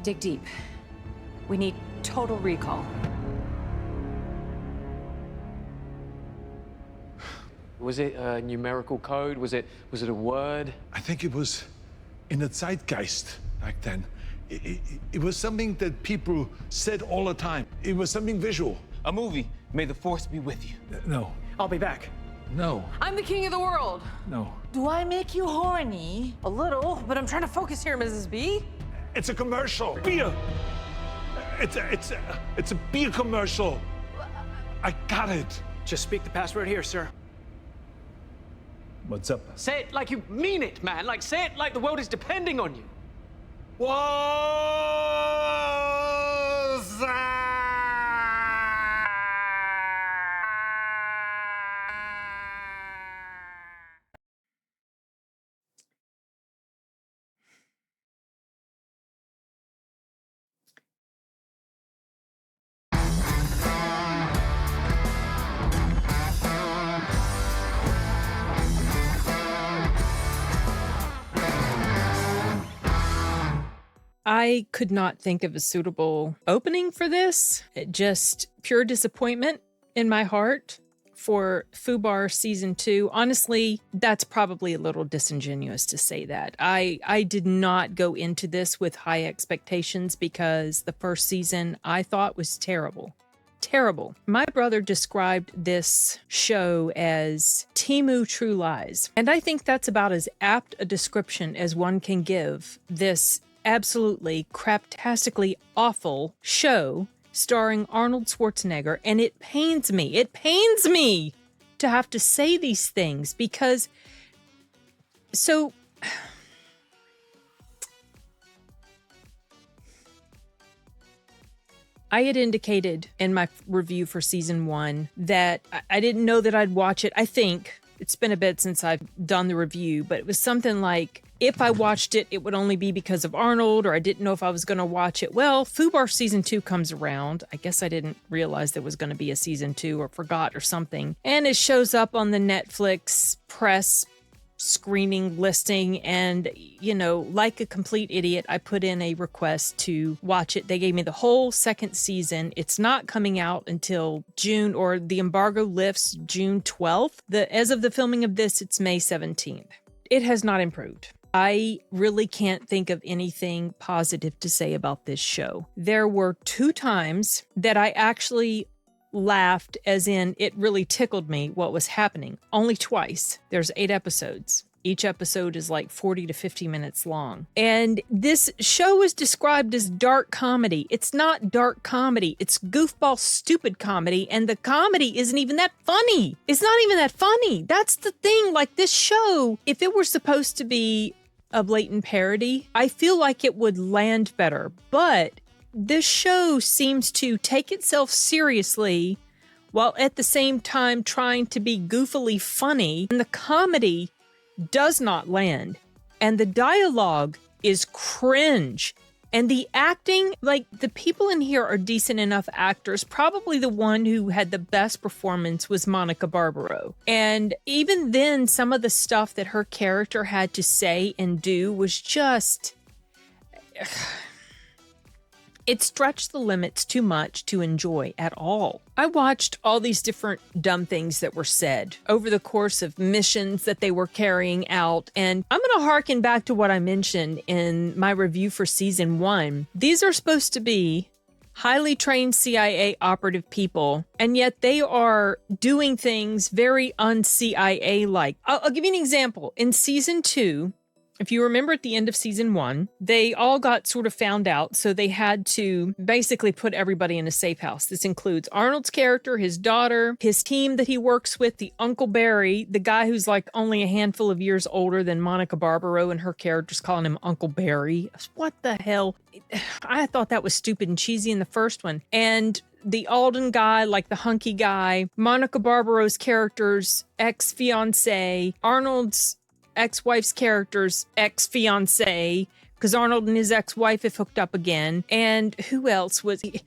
Dig deep. We need total recall. Was it a numerical code? Was it a word? I think it was in the zeitgeist back then. It was something that people said all the time. It was something visual. A movie. May the force be with you. No. I'll be back. No. I'm the king of the world. No. Do I make you horny? A little, but I'm trying to focus here, Mrs. B. It's a commercial. Beer. It's a beer commercial. I got it. Just speak the password here, sir. What's up? Say it like you mean it, man. Like, say it like the world is depending on you. What's that? I could not think of a suitable opening for this. Just pure disappointment in my heart for FUBAR Season 2. Honestly, that's probably a little disingenuous to say that. I did not go into this with high expectations because the first season I thought was terrible. Terrible. My brother described this show as TEMU True Lies, and I think that's about as apt a description as one can give this absolutely craptastically awful show starring Arnold Schwarzenegger, and it pains me to have to say these things because I had indicated in my review for season 1 that I didn't know that I'd watch it. I think it's been a bit since I've done the review, but it was something like, if I watched it, it would only be because of Arnold, or I didn't know if I was going to watch it. Well, FUBAR Season 2 comes around. I guess I didn't realize there was going to be a Season 2 or forgot or something. And it shows up on the Netflix press screening listing. And, you know, like a complete idiot, I put in a request to watch it. They gave me the whole second season. It's not coming out until June, or the embargo lifts June 12th. As of the filming of this, it's May 17th. It has not improved. I really can't think of anything positive to say about this show. There were 2 times that I actually laughed, as in it really tickled me what was happening. Only twice. There's 8 episodes. Each episode is like 40 to 50 minutes long. And this show is described as dark comedy. It's not dark comedy. It's goofball, stupid comedy. And the comedy isn't even that funny. It's not even that funny. That's the thing. Like, this show, if it were supposed to be a blatant parody, I feel like it would land better. But this show seems to take itself seriously while at the same time trying to be goofily funny. And the comedy does not land. And the dialogue is cringe. And the acting, like, the people in here are decent enough actors. Probably the one who had the best performance was Monica Barbaro. And even then, some of the stuff that her character had to say and do was just... It stretched the limits too much to enjoy at all. I watched all these different dumb things that were said over the course of missions that they were carrying out, and I'm going to harken back to what I mentioned in my review for season 1. These are supposed to be highly trained CIA operative people, and yet they are doing things very un-CIA-like. I'll give you an example. In season 2, if you remember at the end of season 1, they all got sort of found out, so they had to basically put everybody in a safe house. This includes Arnold's character, his daughter, his team that he works with, the Uncle Barry, the guy who's like only a handful of years older than Monica Barbaro, and her character's calling him Uncle Barry. What the hell? I thought that was stupid and cheesy in the first one. And the Alden guy, like the hunky guy, Monica Barbaro's character's ex-fiancé, Arnold's ex-wife's character's ex-fiancé, because Arnold and his ex-wife have hooked up again. And who else was he?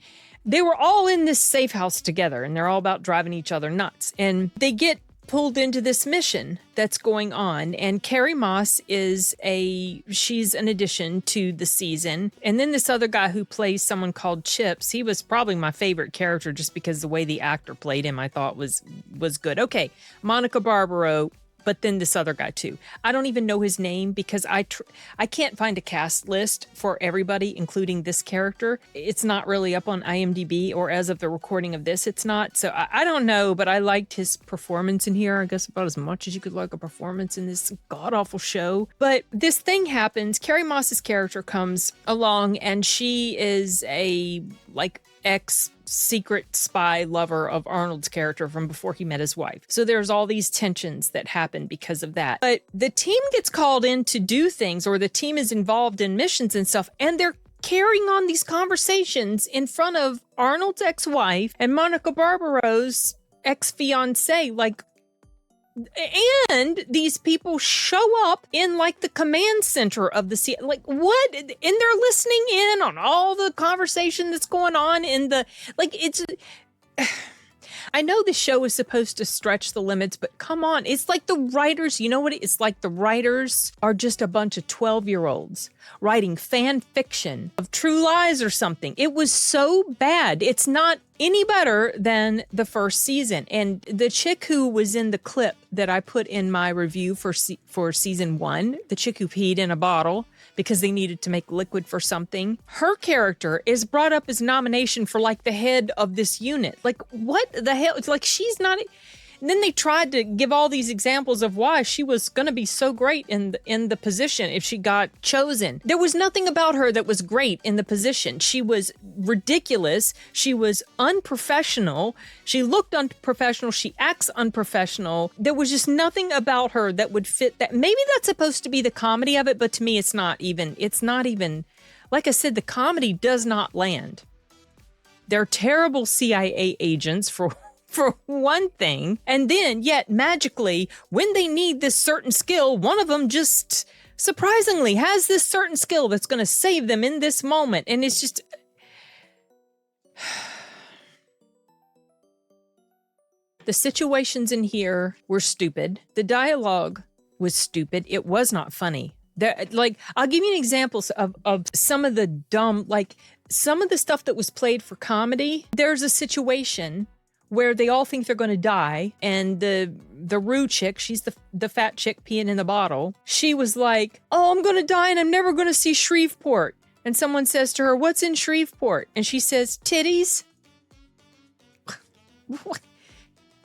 They were all in this safe house together, and they're all about driving each other nuts. And they get pulled into this mission that's going on, and Carrie Moss she's an addition to the season. And then this other guy who plays someone called Chips, he was probably my favorite character just because the way the actor played him I thought was good. Okay, Monica Barbaro, but then this other guy too. I don't even know his name because I can't find a cast list for everybody, including this character. It's not really up on IMDb, or as of the recording of this, it's not. So I don't know, but I liked his performance in here. I guess about as much as you could like a performance in this god-awful show. But this thing happens. Carrie Moss's character comes along, and she is a ex-secret spy lover of Arnold's character from before he met his wife. So there's all these tensions that happen because of that. But the team gets called in to do things, or the team is involved in missions and stuff, and they're carrying on these conversations in front of Arnold's ex-wife and Monica Barbaro's ex-fiance. And these people show up in the command center of the sea. What? And they're listening in on all the conversation that's going on in the, it's, I know the show is supposed to stretch the limits, but come on. It's like the writers, you know what? It's like the writers are just a bunch of 12-year-olds writing fan fiction of True Lies or something. It was so bad. It's not any better than the first season. And the chick who was in the clip that I put in my review for season 1, the chick who peed in a bottle because they needed to make liquid for something, her character is brought up as nomination for the head of this unit. What the hell? It's she's not. And then they tried to give all these examples of why she was going to be so great in the position if she got chosen. There was nothing about her that was great in the position. She was ridiculous. She was unprofessional. She looked unprofessional. She acts unprofessional. There was just nothing about her that would fit that. Maybe that's supposed to be the comedy of it, but to me, it's not even. Like I said, the comedy does not land. They're terrible CIA agents for one thing, and then yet magically when they need this certain skill, one of them just surprisingly has this certain skill that's going to save them in this moment. And it's just the situations in here were stupid. The dialogue was stupid. It was not funny. I'll give you an example of some of the dumb, some of the stuff that was played for comedy. There's a situation where they all think they're going to die, and the Rue chick, she's the fat chick peeing in the bottle, she was like, oh, I'm going to die and I'm never going to see Shreveport. And someone says to her, what's in Shreveport? And she says, titties. What?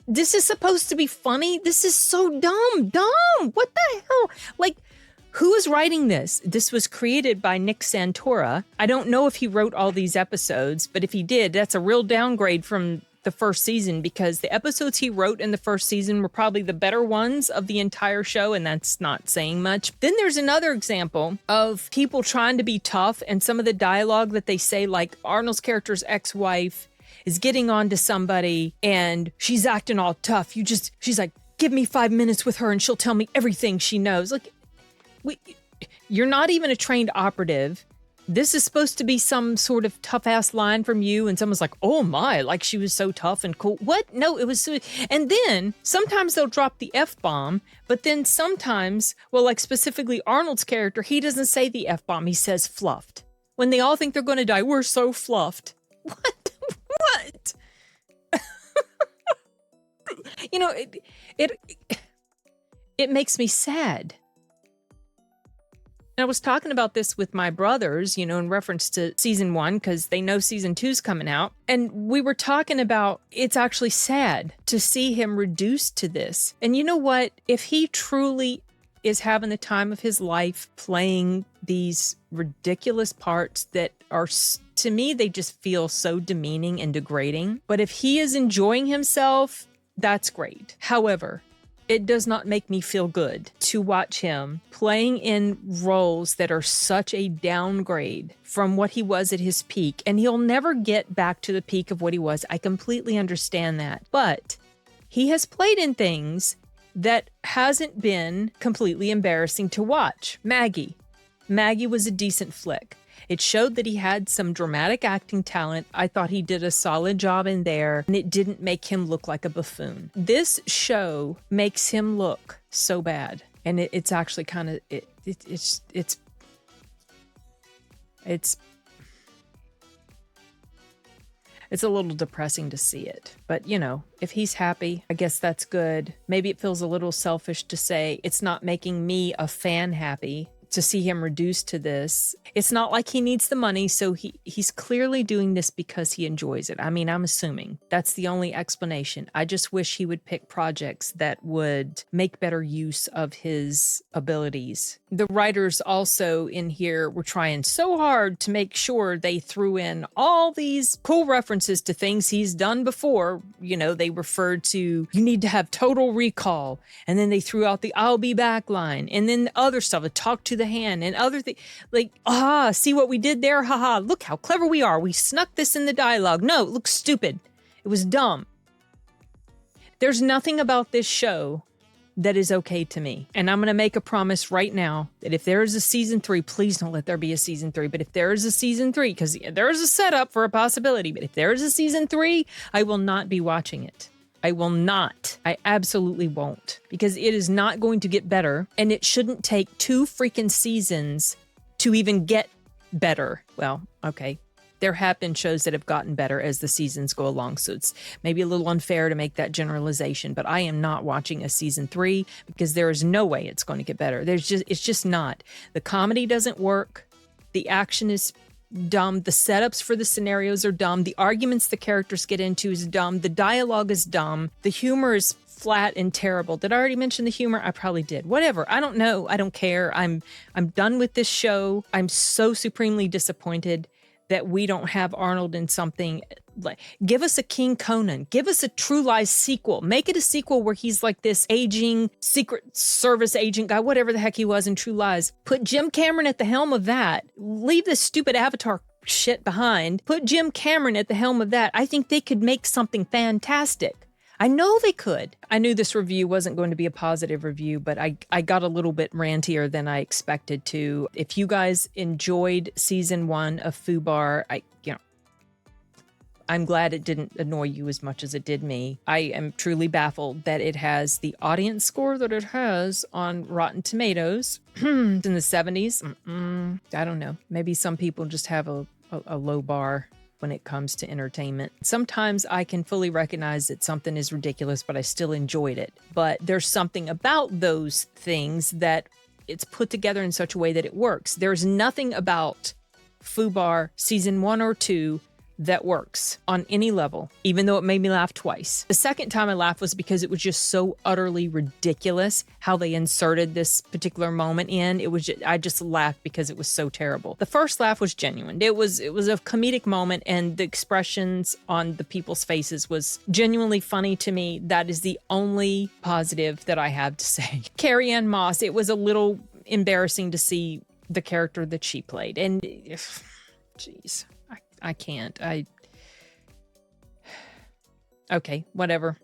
This is supposed to be funny? This is so dumb. What the hell? Who is writing this? This was created by Nick Santora. I don't know if he wrote all these episodes, but if he did, that's a real downgrade from the first season, because the episodes he wrote in the first season were probably the better ones of the entire show, and that's not saying much. Then there's another example of people trying to be tough, and some of the dialogue that they say, Arnold's character's ex-wife is getting on to somebody and she's acting all tough. She's like, give me 5 minutes with her and she'll tell me everything she knows. You're not even a trained operative. This is supposed to be some sort of tough-ass line from you, and someone's like, oh my, she was so tough and cool. What? No, it was so... And then, sometimes they'll drop the F-bomb, but then sometimes, specifically Arnold's character, he doesn't say the F-bomb, he says fluffed. When they all think they're going to die, we're so fluffed. What? What? It makes me sad. I was talking about this with my brothers, in reference to season 1, because they know season 2's coming out. And we were talking about it's actually sad to see him reduced to this. And you know what? If he truly is having the time of his life playing these ridiculous parts that are, to me, they just feel so demeaning and degrading. But if he is enjoying himself, that's great. However, it does not make me feel good to watch him playing in roles that are such a downgrade from what he was at his peak. And he'll never get back to the peak of what he was. I completely understand that. But he has played in things that hasn't been completely embarrassing to watch. Maggie was a decent flick. It showed that he had some dramatic acting talent. I thought he did a solid job in there, and it didn't make him look like a buffoon. This show makes him look so bad, and it's actually kind of it's a little depressing to see it. But, you know, if he's happy, I guess that's good. Maybe it feels a little selfish to say it's not making me, a fan, happy to see him reduced to this. It's not like he needs the money, so he's clearly doing this because he enjoys it. I mean, I'm assuming that's the only explanation. I just wish he would pick projects that would make better use of his abilities. The writers also in here were trying so hard to make sure they threw in all these cool references to things he's done before. You know, they referred to, you need to have total recall, and then they threw out the I'll be back line, and then the other stuff, a talk to the hand and other things, like, see what we did there? Haha, look how clever we are. We snuck this in the dialogue. No, it looks stupid. It was dumb. There's nothing about this show that is okay to me. And I'm going to make a promise right now that if there is a season 3, please don't let there be a season 3. But if there is a season 3, because there is a setup for a possibility, but if there is a season 3, I will not be watching it. I will not. I absolutely won't, because it is not going to get better, and it shouldn't take 2 freaking seasons to even get better. Well, okay. There have been shows that have gotten better as the seasons go along, so it's maybe a little unfair to make that generalization, but I am not watching a season 3 because there is no way it's going to get better. It's just not. The comedy doesn't work. The action is dumb. The setups for the scenarios are dumb. The arguments the characters get into is dumb. The dialogue is dumb. The humor is flat and terrible. Did I already mention the humor? I probably did. Whatever. I don't know. I don't care. I'm done with this show. I'm so supremely disappointed that we don't have Arnold in something. Like, give us a King Conan. Give us a True Lies sequel. Make it a sequel where he's like this aging Secret Service agent guy, whatever the heck he was in True Lies. Put Jim Cameron at the helm of that. Leave this stupid Avatar shit behind. Put Jim Cameron at the helm of that. I think they could make something fantastic. I know they could. I knew this review wasn't going to be a positive review, but I got a little bit rantier than I expected to. If you guys enjoyed season 1 of FUBAR, I'm glad it didn't annoy you as much as it did me. I am truly baffled that it has the audience score that it has on Rotten Tomatoes in the 70s. I don't know. Maybe some people just have a low bar when it comes to entertainment. Sometimes I can fully recognize that something is ridiculous, but I still enjoyed it. But there's something about those things that it's put together in such a way that it works. There's nothing about FUBAR season 1 or 2 that works on any level, even though it made me laugh twice. The second time I laughed was because it was just so utterly ridiculous how they inserted this particular moment in. I just laughed because it was so terrible. The first laugh was genuine. It was a comedic moment, and the expressions on the people's faces was genuinely funny to me. That is the only positive that I have to say. Carrie Ann Moss, it was a little embarrassing to see the character that she played, and jeez. I can't. Okay, whatever.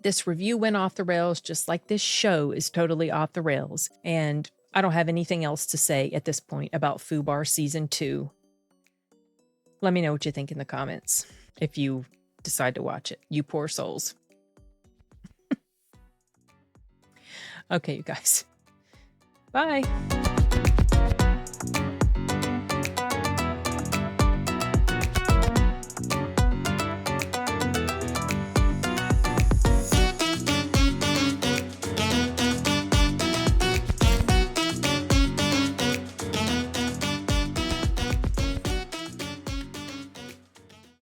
This review went off the rails just like this show is totally off the rails. And I don't have anything else to say at this point about FUBAR Season 2. Let me know what you think in the comments if you decide to watch it. You poor souls. Okay, you guys. Bye.